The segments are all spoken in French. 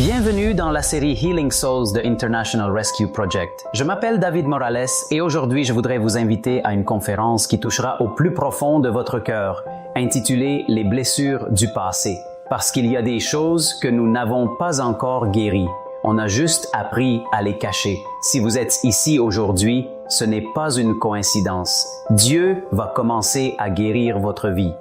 Bienvenue dans la série Healing Souls de International Rescue Project. Je m'appelle David Morales et aujourd'hui je voudrais vous inviter à une conférence qui touchera au plus profond de votre cœur, intitulée Les blessures du passé. Parce qu'il y a des choses que nous n'avons pas encore guéries. On a juste appris à les cacher. Si vous êtes ici aujourd'hui, ce n'est pas une coïncidence. Dieu va commencer à guérir votre vie.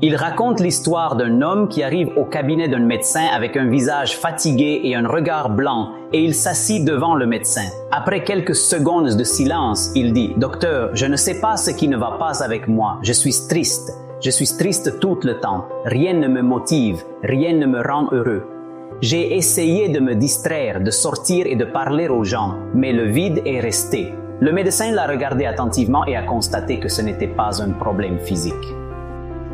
Il raconte l'histoire d'un homme qui arrive au cabinet d'un médecin avec un visage fatigué et un regard blanc, et il s'assit devant le médecin. Après quelques secondes de silence, il dit « Docteur, je ne sais pas ce qui ne va pas avec moi. Je suis triste. Je suis triste tout le temps. Rien ne me motive. Rien ne me rend heureux. J'ai essayé de me distraire, de sortir et de parler aux gens, mais le vide est resté. » Le médecin l'a regardé attentivement et a constaté que ce n'était pas un problème physique.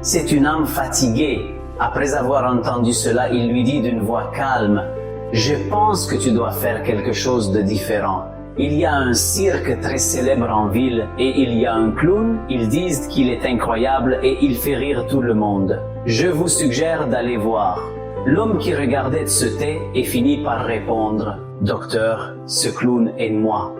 C'est une âme fatiguée. Après avoir entendu cela, il lui dit d'une voix calme, « Je pense que tu dois faire quelque chose de différent. Il y a un cirque très célèbre en ville et il y a un clown, ils disent qu'il est incroyable et il fait rire tout le monde. Je vous suggère d'aller voir. » L'homme qui regardait se tait et finit par répondre, « Docteur, ce clown est moi. »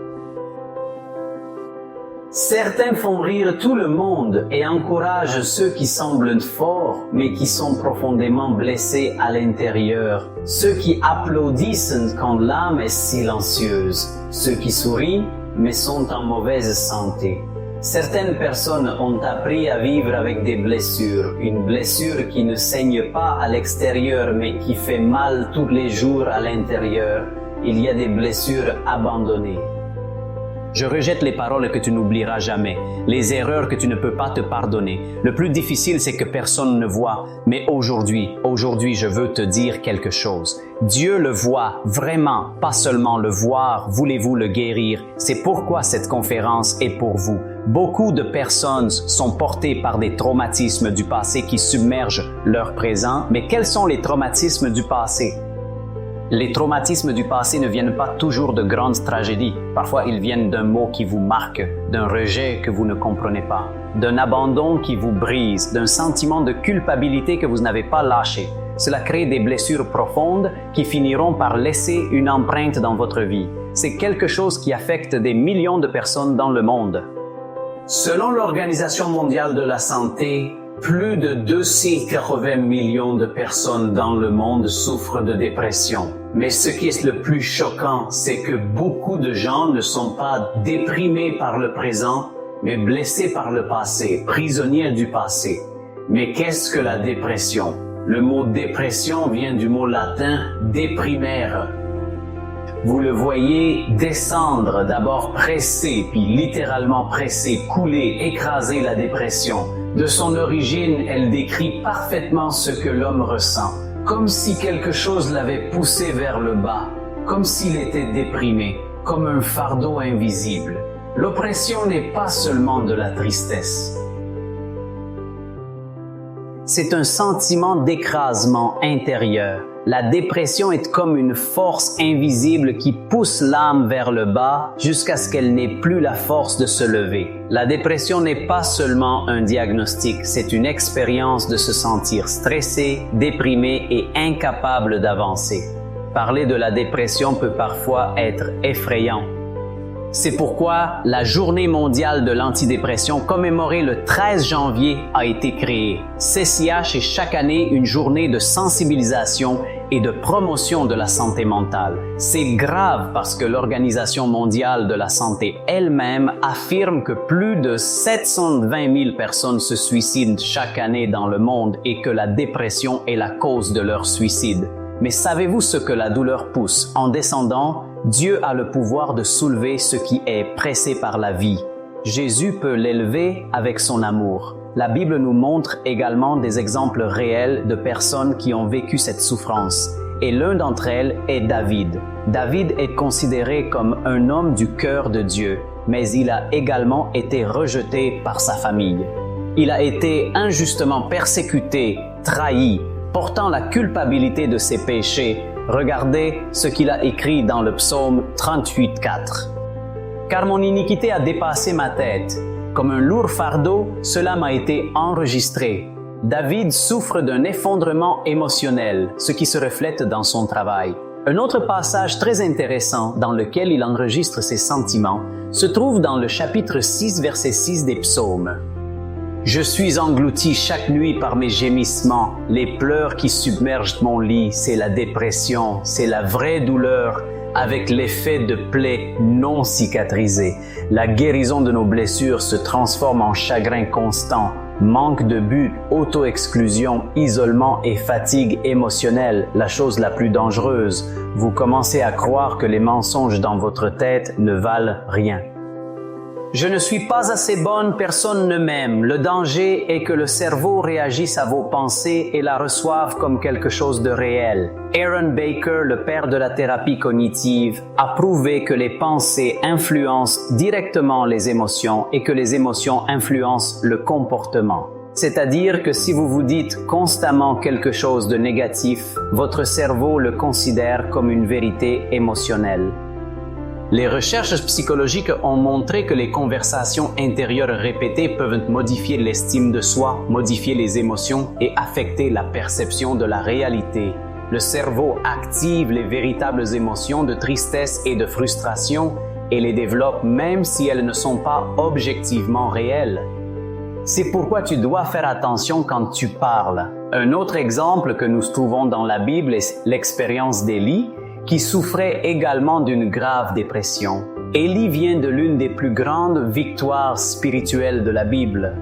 Certains font rire tout le monde et encouragent ceux qui semblent forts, mais qui sont profondément blessés à l'intérieur. Ceux qui applaudissent quand l'âme est silencieuse. Ceux qui sourient, mais sont en mauvaise santé. Certaines personnes ont appris à vivre avec des blessures. Une blessure qui ne saigne pas à l'extérieur, mais qui fait mal tous les jours à l'intérieur. Il y a des blessures abandonnées. Je rejette les paroles que tu n'oublieras jamais, les erreurs que tu ne peux pas te pardonner. Le plus difficile, c'est que personne ne voit. Mais aujourd'hui, je veux te dire quelque chose. Dieu le voit vraiment, pas seulement le voir. Voulez-vous le guérir? C'est pourquoi cette conférence est pour vous. Beaucoup de personnes sont portées par des traumatismes du passé qui submergent leur présent. Mais quels sont les traumatismes du passé? Les traumatismes du passé ne viennent pas toujours de grandes tragédies. Parfois, ils viennent d'un mot qui vous marque, d'un rejet que vous ne comprenez pas, d'un abandon qui vous brise, d'un sentiment de culpabilité que vous n'avez pas lâché. Cela crée des blessures profondes qui finiront par laisser une empreinte dans votre vie. C'est quelque chose qui affecte des millions de personnes dans le monde. Selon l'Organisation mondiale de la santé, plus de 280 millions de personnes dans le monde souffrent de dépression. Mais ce qui est le plus choquant, c'est que beaucoup de gens ne sont pas déprimés par le présent, mais blessés par le passé, prisonniers du passé. Mais qu'est-ce que la dépression? Le mot dépression vient du mot latin deprimere. Vous le voyez descendre, d'abord presser, puis littéralement presser, couler, écraser la dépression. De son origine, elle décrit parfaitement ce que l'homme ressent, comme si quelque chose l'avait poussé vers le bas, comme s'il était déprimé, comme un fardeau invisible. L'oppression n'est pas seulement de la tristesse. C'est un sentiment d'écrasement intérieur. La dépression est comme une force invisible qui pousse l'âme vers le bas jusqu'à ce qu'elle n'ait plus la force de se lever. La dépression n'est pas seulement un diagnostic, c'est une expérience de se sentir stressé, déprimé et incapable d'avancer. Parler de la dépression peut parfois être effrayant. C'est pourquoi la Journée mondiale de l'antidépression commémorée le 13 janvier a été créée. CCH est chaque année une journée de sensibilisation et de promotion de la santé mentale. C'est grave parce que l'Organisation mondiale de la santé elle-même affirme que plus de 720 000 personnes se suicident chaque année dans le monde et que la dépression est la cause de leur suicide. Mais savez-vous ce que la douleur pousse? En descendant, Dieu a le pouvoir de soulever ce qui est pressé par la vie. Jésus peut l'élever avec son amour. La Bible nous montre également des exemples réels de personnes qui ont vécu cette souffrance. et l'un d'entre elles est David. David est considéré comme un homme du cœur de Dieu, mais il a également été rejeté par sa famille. Il a été injustement persécuté, trahi, portant la culpabilité de ses péchés. Regardez ce qu'il a écrit dans le psaume 38:4. « Car mon iniquité a dépassé ma tête. Comme un lourd fardeau, cela m'a été enregistré. » David souffre d'un effondrement émotionnel, ce qui se reflète dans son travail. Un autre passage très intéressant dans lequel il enregistre ses sentiments se trouve dans le chapitre 6, verset 6 des psaumes. « Je suis englouti chaque nuit par mes gémissements, les pleurs qui submergent mon lit, c'est la dépression, c'est la vraie douleur, avec l'effet de plaies non cicatrisées. La guérison de nos blessures se transforme en chagrin constant, manque de but, auto-exclusion, isolement et fatigue émotionnelle, la chose la plus dangereuse. Vous commencez à croire que les mensonges dans votre tête ne valent rien. Je ne suis pas assez bonne, personne ne m'aime. Le danger est que le cerveau réagisse à vos pensées et la reçoive comme quelque chose de réel. Aaron Baker, le père de la thérapie cognitive, a prouvé que les pensées influencent directement les émotions et que les émotions influencent le comportement. C'est-à-dire que si vous vous dites constamment quelque chose de négatif, votre cerveau le considère comme une vérité émotionnelle. Les recherches psychologiques ont montré que les conversations intérieures répétées peuvent modifier l'estime de soi, modifier les émotions et affecter la perception de la réalité. Le cerveau active les véritables émotions de tristesse et de frustration et les développe même si elles ne sont pas objectivement réelles. C'est pourquoi tu dois faire attention quand tu parles. Un autre exemple que nous trouvons dans la Bible est l'expérience d'Élie, qui souffrait également d'une grave dépression. Élie vient de l'une des plus grandes victoires spirituelles de la Bible.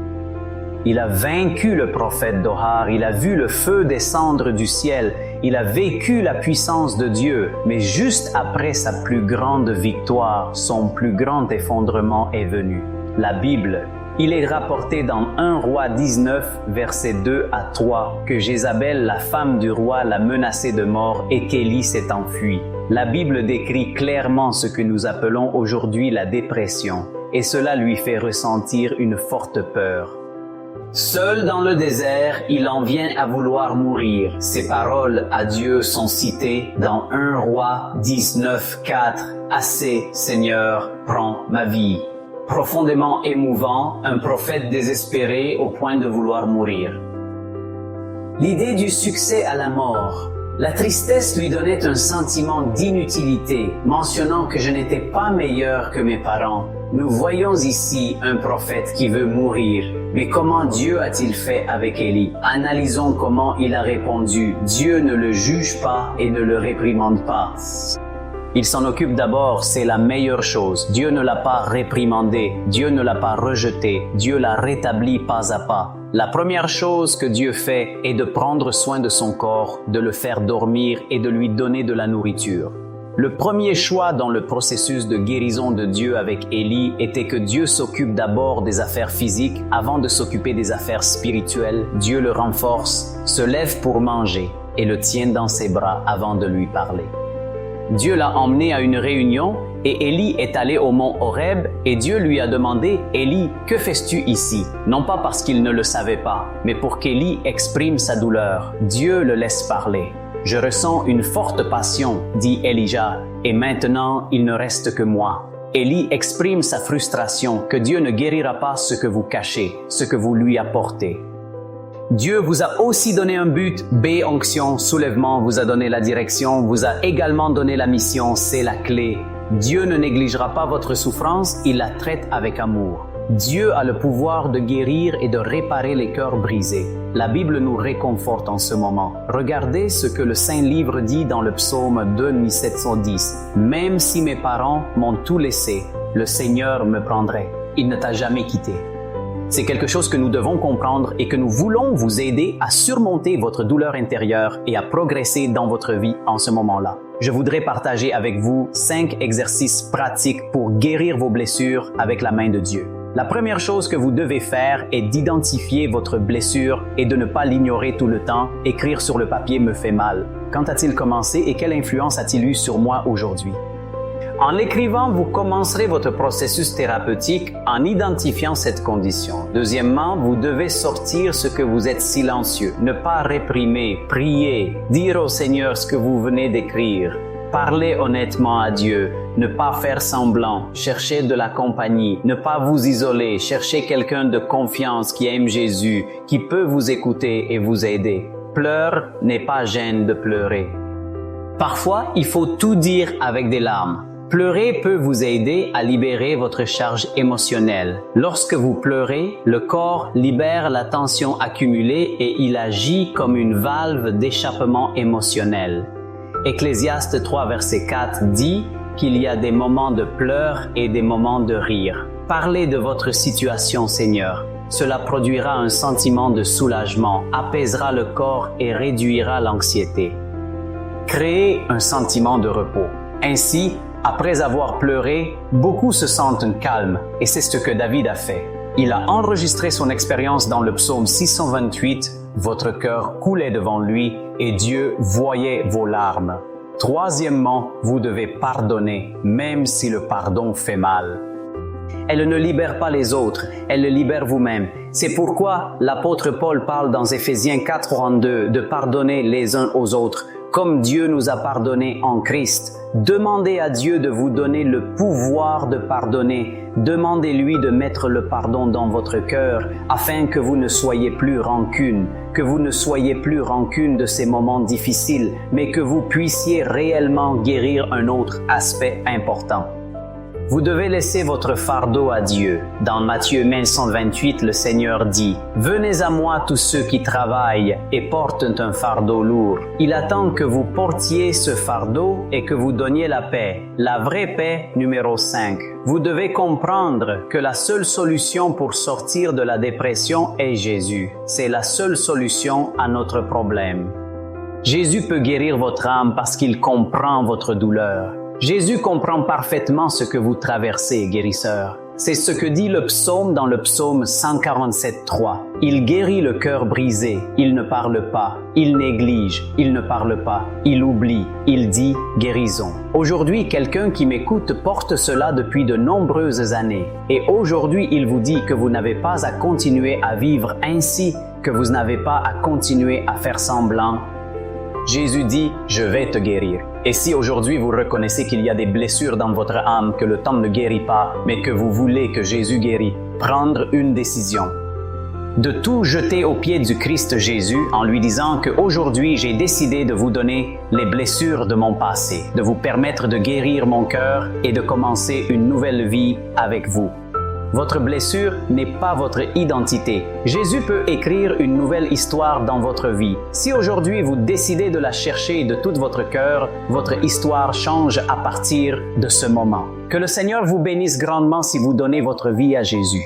Il a vaincu le prophète Dohar, il a vu le feu descendre du ciel, il a vécu la puissance de Dieu, mais juste après sa plus grande victoire, son plus grand effondrement est venu. La Bible. Il est rapporté dans 1 Roi 19, versets 2 à 3, que Jézabel, la femme du roi, l'a menacé de mort et qu'Élie s'est enfui. La Bible décrit clairement ce que nous appelons aujourd'hui la dépression, et cela lui fait ressentir une forte peur. Seul dans le désert, il en vient à vouloir mourir. Ces paroles à Dieu sont citées dans 1 Roi 19, 4. « Assez, Seigneur, prends ma vie. » Profondément émouvant, un prophète désespéré au point de vouloir mourir. L'idée du succès à la mort. La tristesse lui donnait un sentiment d'inutilité, mentionnant que je n'étais pas meilleur que mes parents. Nous voyons ici un prophète qui veut mourir. Mais comment Dieu a-t-il fait avec Élie? Analysons comment il a répondu. Dieu ne le juge pas et ne le réprimande pas. Il s'en occupe d'abord, c'est la meilleure chose. Dieu ne l'a pas réprimandé, Dieu ne l'a pas rejeté, Dieu l'a rétabli pas à pas. La première chose que Dieu fait est de prendre soin de son corps, de le faire dormir et de lui donner de la nourriture. Le premier choix dans le processus de guérison de Dieu avec Élie était que Dieu s'occupe d'abord des affaires physiques avant de s'occuper des affaires spirituelles. Dieu le renforce, se lève pour manger et le tient dans ses bras avant de lui parler. Dieu l'a emmené à une réunion et Élie est allé au mont Horeb et Dieu lui a demandé « Élie, que fais-tu ici ?» Non pas parce qu'il ne le savait pas, mais pour qu'Élie exprime sa douleur. Dieu le laisse parler. « Je ressens une forte passion, dit Elijah, et maintenant il ne reste que moi. » Élie exprime sa frustration que Dieu ne guérira pas ce que vous cachez, ce que vous lui apportez. Dieu vous a aussi donné un but, B, onction, soulèvement, vous a donné la direction, vous a également donné la mission, c'est la clé. Dieu ne négligera pas votre souffrance, il la traite avec amour. Dieu a le pouvoir de guérir et de réparer les cœurs brisés. La Bible nous réconforte en ce moment. Regardez ce que le Saint-Livre dit dans le psaume 2710. « Même si mes parents m'ont tout laissé, le Seigneur me prendrait. Il ne t'a jamais quitté. » C'est quelque chose que nous devons comprendre et que nous voulons vous aider à surmonter votre douleur intérieure et à progresser dans votre vie en ce moment-là. Je voudrais partager avec vous 5 exercices pratiques pour guérir vos blessures avec la main de Dieu. La première chose que vous devez faire est d'identifier votre blessure et de ne pas l'ignorer tout le temps. Écrire sur le papier me fait mal. Quand a-t-il commencé et quelle influence a-t-il eu sur moi aujourd'hui? En l'écrivant, vous commencerez votre processus thérapeutique en identifiant cette condition. Deuxièmement, vous devez sortir ce que vous êtes silencieux, ne pas réprimer, prier, dire au Seigneur ce que vous venez d'écrire, parler honnêtement à Dieu, ne pas faire semblant, chercher de la compagnie, ne pas vous isoler, chercher quelqu'un de confiance qui aime Jésus, qui peut vous écouter et vous aider. Pleure, n'est pas gêne de pleurer. Parfois, il faut tout dire avec des larmes. Pleurer peut vous aider à libérer votre charge émotionnelle. Lorsque vous pleurez, le corps libère la tension accumulée et il agit comme une valve d'échappement émotionnel. Ecclésiaste 3, verset 4 dit qu'il y a des moments de pleurs et des moments de rire. Parlez de votre situation, Seigneur. Cela produira un sentiment de soulagement, apaisera le corps et réduira l'anxiété. Créez un sentiment de repos. Ainsi, après avoir pleuré, beaucoup se sentent calmes et c'est ce que David a fait. Il a enregistré son expérience dans le psaume 628. Votre cœur coulait devant lui et Dieu voyait vos larmes. Troisièmement, vous devez pardonner, même si le pardon fait mal. Elle ne libère pas les autres, elle le libère vous-même. C'est pourquoi l'apôtre Paul parle dans Éphésiens 4:32 de pardonner les uns aux autres, comme Dieu nous a pardonnés en Christ. Demandez à Dieu de vous donner le pouvoir de pardonner. Demandez-lui de mettre le pardon dans votre cœur afin que vous ne soyez plus rancune, de ces moments difficiles, mais que vous puissiez réellement guérir un autre aspect important. Vous devez laisser votre fardeau à Dieu. Dans Matthieu 11:28, le Seigneur dit « Venez à moi tous ceux qui travaillent et portent un fardeau lourd. » Il attend que vous portiez ce fardeau et que vous donniez la paix. La vraie paix numéro 5. Vous devez comprendre que la seule solution pour sortir de la dépression est Jésus. C'est la seule solution à notre problème. Jésus peut guérir votre âme parce qu'il comprend votre douleur. Jésus comprend parfaitement ce que vous traversez, guérisseur. C'est ce que dit le psaume dans le psaume 147:3. Il guérit le cœur brisé, il ne parle pas, il néglige, il ne parle pas, il oublie, il dit guérison. Aujourd'hui, quelqu'un qui m'écoute porte cela depuis de nombreuses années. Et aujourd'hui, il vous dit que vous n'avez pas à continuer à vivre ainsi, que vous n'avez pas à continuer à faire semblant. Jésus dit « Je vais te guérir ». Et si aujourd'hui vous reconnaissez qu'il y a des blessures dans votre âme que le temps ne guérit pas, mais que vous voulez que Jésus guérisse, prendre une décision. De tout jeter aux pieds du Christ Jésus en lui disant qu'aujourd'hui j'ai décidé de vous donner les blessures de mon passé, de vous permettre de guérir mon cœur et de commencer une nouvelle vie avec vous. Votre blessure n'est pas votre identité. Jésus peut écrire une nouvelle histoire dans votre vie. Si aujourd'hui vous décidez de la chercher de tout votre cœur, votre histoire change à partir de ce moment. Que le Seigneur vous bénisse grandement si vous donnez votre vie à Jésus.